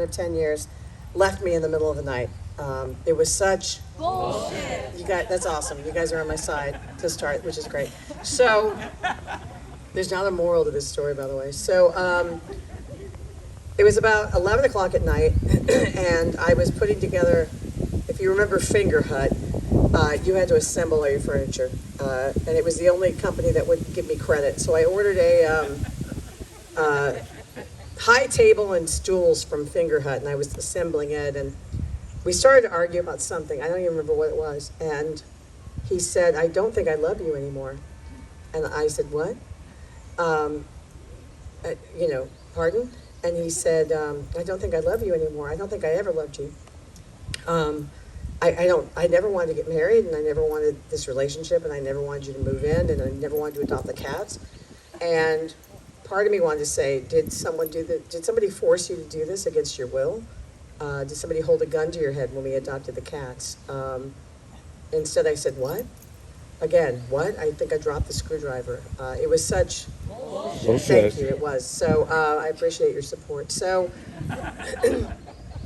husband of 10 years, left me in the middle of the night. It was such Bullshit. you guys. That's awesome. You guys are on my side to start, which is great. So there's not a moral to this story, by the way. So it was about 11 o'clock at night, and I was putting together. If you remember Finger Hut, you had to assemble all your furniture, and it was the only company that would give me credit. So I ordered a high table and stools from Finger Hut, and I was assembling it, and we started to argue about something. I don't even remember what it was. And he said, "I don't think I love you anymore." And I said, "What?" Pardon? And he said, "I don't think I love you anymore. I don't think I ever loved you. I never wanted to get married, and I never wanted this relationship, and I never wanted you to move in, and I never wanted to adopt the cats." And part of me wanted to say, did somebody force you to do this against your will? Did somebody hold a gun to your head when we adopted the cats? Instead, I said, "What?" Again, what? I think I dropped the screwdriver. It was such... Thank you, it was. So I appreciate your support. So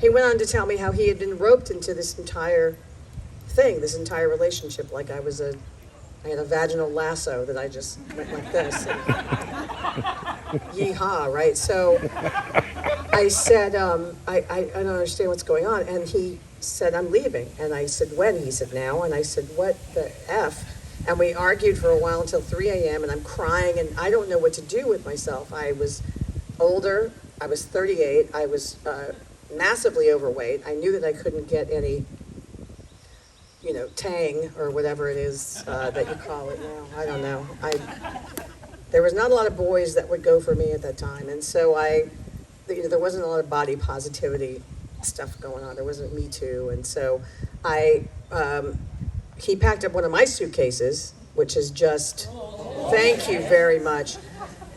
he went on to tell me how he had been roped into this entire thing, this entire relationship, like I had a vaginal lasso that I just went like this. And, yeehaw, right? So I said, I don't understand what's going on. And he said, "I'm leaving." And I said, "When?" He said, "Now." And I said, "What the F?" And we argued for a while until 3 a.m. and I'm crying and I don't know what to do with myself. I was older. I was 38. I was massively overweight. I knew that I couldn't get any, tang or whatever it is that you call it now. I don't know. There was not a lot of boys that would go for me at that time. And so there wasn't a lot of body positivity stuff going on. There wasn't Me Too. And so he packed up one of my suitcases, which is just, thank you very much.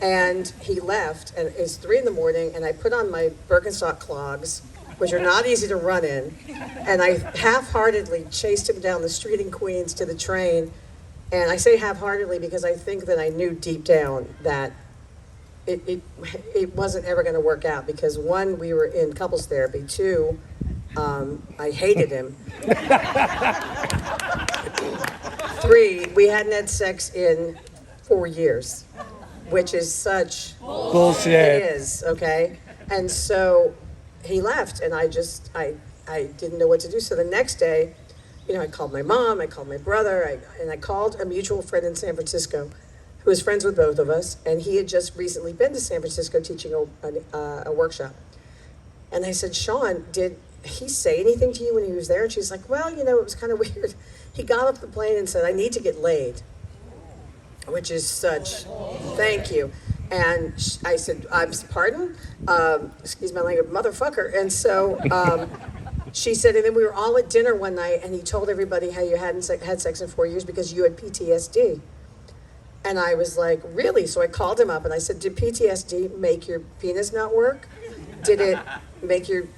And he left, and it's 3 a.m, and I put on my Birkenstock clogs, which are not easy to run in, and I half-heartedly chased him down the street in Queens to the train. And I say half-heartedly because I think that I knew deep down that it wasn't ever going to work out, because 1, we were in couples therapy, 2, I hated him. 3, we hadn't had sex in 4 years, which is such bullshit. It is, okay? And so he left, and I didn't know what to do. So the next day, I called my mom, I called my brother, and I called a mutual friend in San Francisco who was friends with both of us, and he had just recently been to San Francisco teaching a workshop. And I said, "Sean, did he say anything to you when he was there?" And she's like, "Well, it was kind of weird. He got off the plane and said, 'I need to get laid,'" which is such, thank you. And I said, "Pardon? Excuse my language, motherfucker." And so she said, "And then we were all at dinner one night, and he told everybody how you hadn't had sex in 4 years because you had PTSD." And I was like, "Really?" So I called him up and I said, "Did PTSD make your penis not work? Did it make your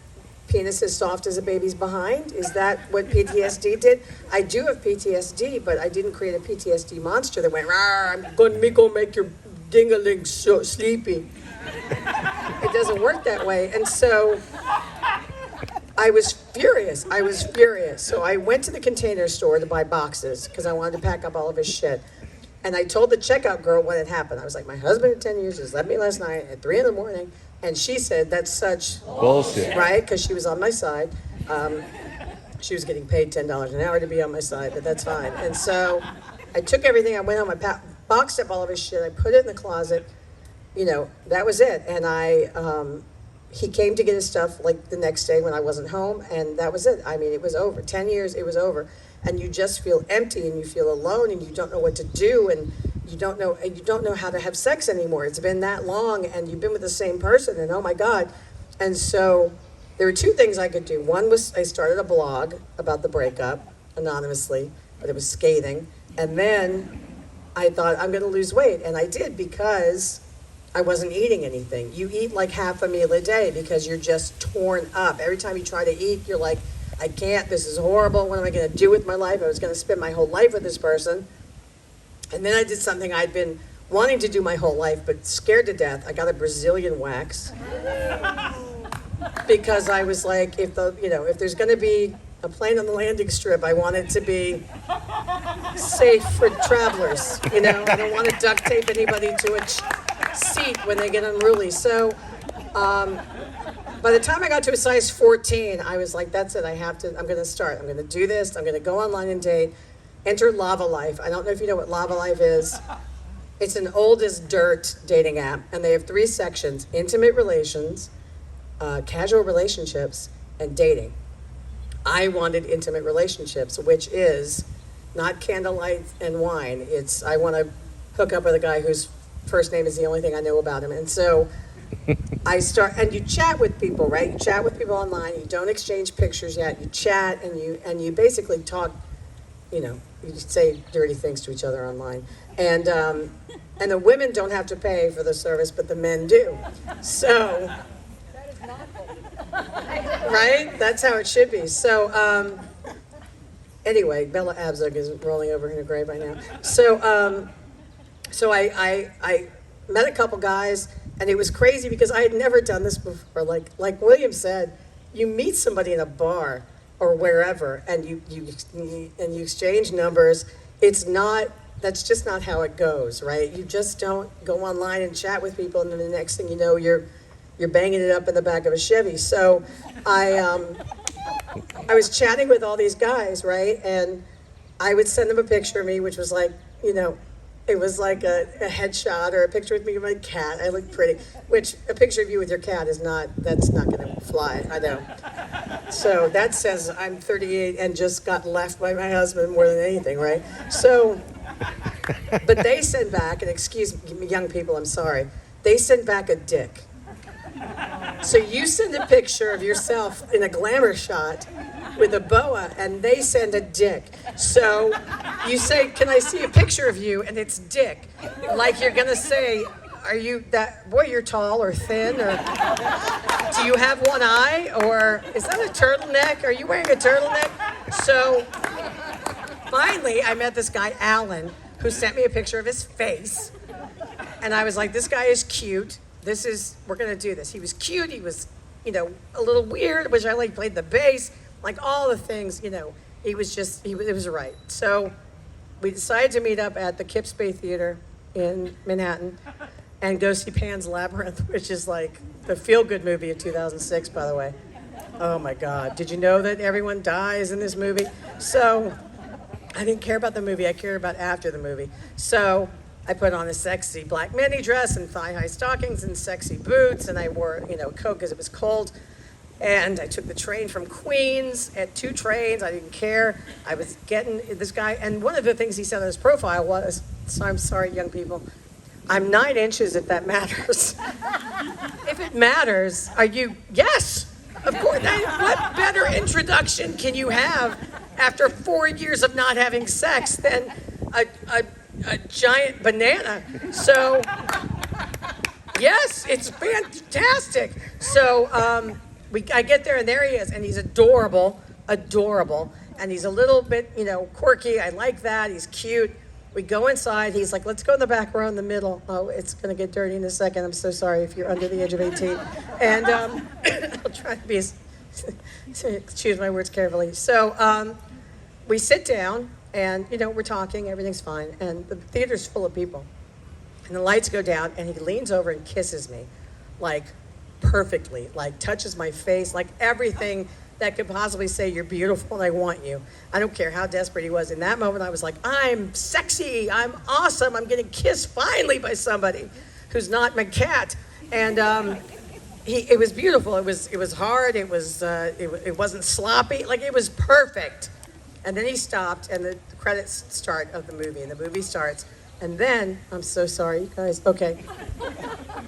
penis as soft as a baby's behind? Is that what PTSD did?" "I do have PTSD, but I didn't create a PTSD monster that went, 'Rawr, I'm going to make your ding-a-ling so sleepy.'" It doesn't work that way. And so I was furious. So I went to the Container Store to buy boxes because I wanted to pack up all of his shit. And I told the checkout girl what had happened. I was like, "My husband of 10 years just left me last night at 3 a.m. And she said, "That's such bullshit." Right? Because she was on my side. She was getting paid $10 an hour to be on my side, but that's fine. And so I took everything. I went home. I boxed up all of his shit. I put it in the closet. That was it. And he came to get his stuff like the next day when I wasn't home, and that was it. I mean, it was over. 10 years, it was over. And you just feel empty, and you feel alone, and you don't know what to do, and you don't know how to have sex anymore. It's been that long, and you've been with the same person, and oh my God. And so there were 2 things I could do. One was I started a blog about the breakup anonymously, but it was scathing. And then I thought, I'm going to lose weight, and I did, because I wasn't eating anything. You eat like half a meal a day because you're just torn up. Every time you try to eat, you're like, "I can't, this is horrible, what am I going to do with my life?" I was going to spend my whole life with this person. And then I did something I'd been wanting to do my whole life, but scared to death. I got a Brazilian wax. because I was like, if there's going to be a plane on the landing strip, I want it to be safe for travelers. I don't want to duct tape anybody to a seat when they get unruly. So by the time I got to a size 14, I was like, that's it. I'm going to start. I'm going to do this. I'm going to go online and date. Enter Lava Life. I don't know if you know what Lava Life is. It's an old as dirt dating app, and they have 3 sections: intimate relations, casual relationships, and dating. I wanted intimate relationships, which is not candlelight and wine. I want to hook up with a guy whose first name is the only thing I know about him. And so and you chat with people, right? You chat with people online. You don't exchange pictures yet. You chat and you basically talk, you say dirty things to each other online. And the women don't have to pay for the service, but the men do. So, right? That's how it should be. So, anyway, Bella Abzug is rolling over in her grave right now. So, I met a couple guys, and it was crazy because I had never done this before. Like William said, you meet somebody in a bar or wherever, and you exchange numbers. That's just not how it goes, right? You just don't go online and chat with people, and then the next thing you know, you're banging it up in the back of a Chevy. So I was chatting with all these guys, right? And I would send them a picture of me, which was like, it was like a headshot or a picture with me and my cat. I look pretty, which a picture of you with your cat that's not going to fly, I know. So that says I'm 38 and just got left by my husband more than anything, right? So, but they send back, and excuse me, young people, I'm sorry, they send back a dick. So you send a picture of yourself in a glamour shot with a boa, and they send a dick. So you say, can I see a picture of you? And it's dick. Like you're gonna say, are you boy, you're tall or thin, or do you have one eye? Or is that a turtleneck? Are you wearing a turtleneck? So finally, I met this guy, Alan, who sent me a picture of his face. And I was like, this guy is cute. We're gonna do this. He was cute, he was, a little weird, which I played the bass, like all the things, it was right. So we decided to meet up at the Kips Bay Theater in Manhattan and go see Pan's Labyrinth, which is like the feel-good movie of 2006, by the way. Oh my God, did you know that everyone dies in this movie? So I didn't care about the movie, I cared about after the movie. So I put on a sexy black mini dress and thigh-high stockings and sexy boots, and I wore, a coat because it was cold. And I took the train from Queens, at 2 trains, I didn't care. I was getting this guy, and one of the things he said on his profile was, so I'm sorry, young people, I'm 9 inches if that matters. If it matters, yes, of course. What better introduction can you have after 4 years of not having sex than a giant banana? So, yes, it's fantastic. So, I get there, and there he is, and he's adorable, and he's a little bit, quirky. I like that. He's cute. We go inside. He's like, let's go in the back row in the middle. Oh, it's going to get dirty in a second. I'm so sorry if you're under the age of 18. And I'll try to be choose my words carefully. So we sit down, and, we're talking. Everything's fine. And the theater's full of people. And the lights go down, and he leans over and kisses me, perfectly, touches my face, everything that could possibly say you're beautiful and I want you. I don't care how desperate he was. In that moment, I was like, I'm sexy, I'm awesome, I'm getting kissed finally by somebody who's not my cat. And it was beautiful. It was hard. It wasn't sloppy. It was perfect. And then he stopped, and the credits start of the movie, and the movie starts. And then, I'm so sorry, you guys. Okay,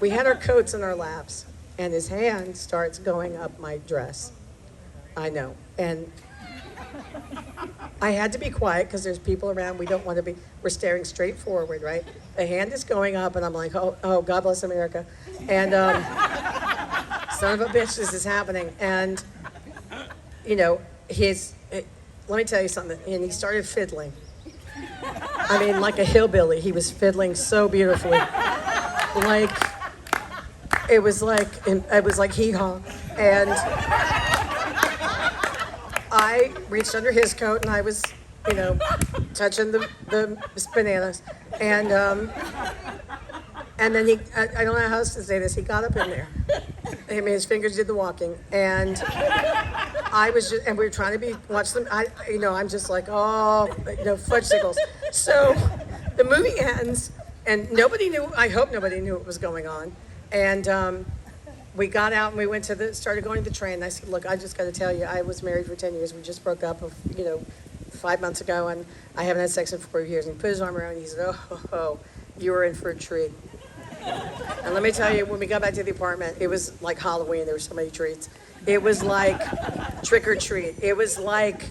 we had our coats in our laps. And his hand starts going up my dress. I know. And I had to be quiet because there's people around. We're staring straight forward, right? The hand is going up, and I'm like, oh, God bless America. And son of a bitch, this is happening. And, let me tell you something. And he started fiddling. I mean, like a hillbilly. He was fiddling so beautifully. it was like hee haw, and I reached under his coat and I was, touching the bananas, and then I don't know how else to say this. He got up in there. I mean, his fingers did the walking, and and we were trying to watch them. I'm just like, fudgesicles. So the movie ends, and nobody knew. I hope nobody knew what was going on, and we got out and we started going to the train. And I said, look, I just got to tell you, I was married for 10 years. We just broke up, 5 months ago, and I haven't had sex in 4 years. And he put his arm around me. He said, oh, you were in for a treat. And let me tell you, when we got back to the apartment, it was like Halloween. There were so many treats. It was like trick or treat. It was like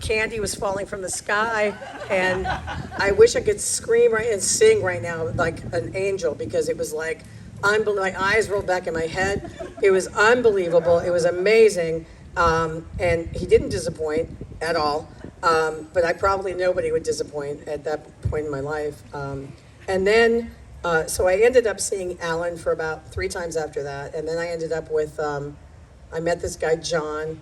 candy was falling from the sky. And I wish I could scream and sing right now like an angel, because it was like, my eyes rolled back in my head. It was unbelievable. It was amazing. And he didn't disappoint at all. But nobody would disappoint at that point in my life. And then, so I ended up seeing Alan for about 3 times after that. And then I ended up with, I met this guy, John,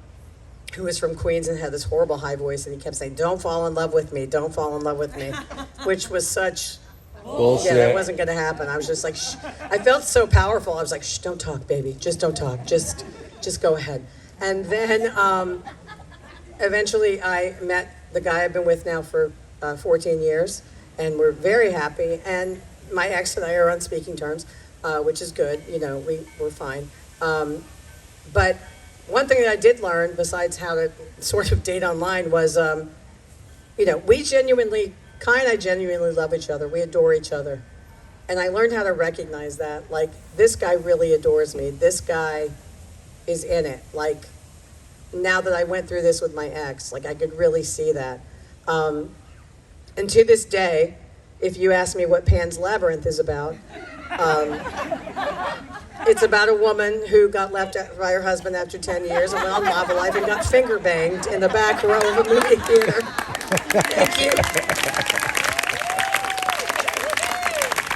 who was from Queens and had this horrible high voice. And he kept saying, don't fall in love with me. Don't fall in love with me. Which was such, bullshit. Yeah, that wasn't going to happen. I was just like, shh. I felt so powerful. I was like, shh, don't talk, baby. Just don't talk. Just go ahead. And then eventually I met the guy I've been with now for 14 years. And we're very happy. And my ex and I are on speaking terms, which is good. We're fine. But one thing that I did learn, besides how to sort of date online, was, we genuinely love each other. We adore each other. And I learned how to recognize that. Like, this guy really adores me. This guy is in it. Like, now that I went through this with my ex, like, I could really see that. And to this day, if you ask me what Pan's Labyrinth is about, it's about a woman who got left by her husband after 10 years and went on Lava Life and got finger banged in the back row of a movie theater. Thank you.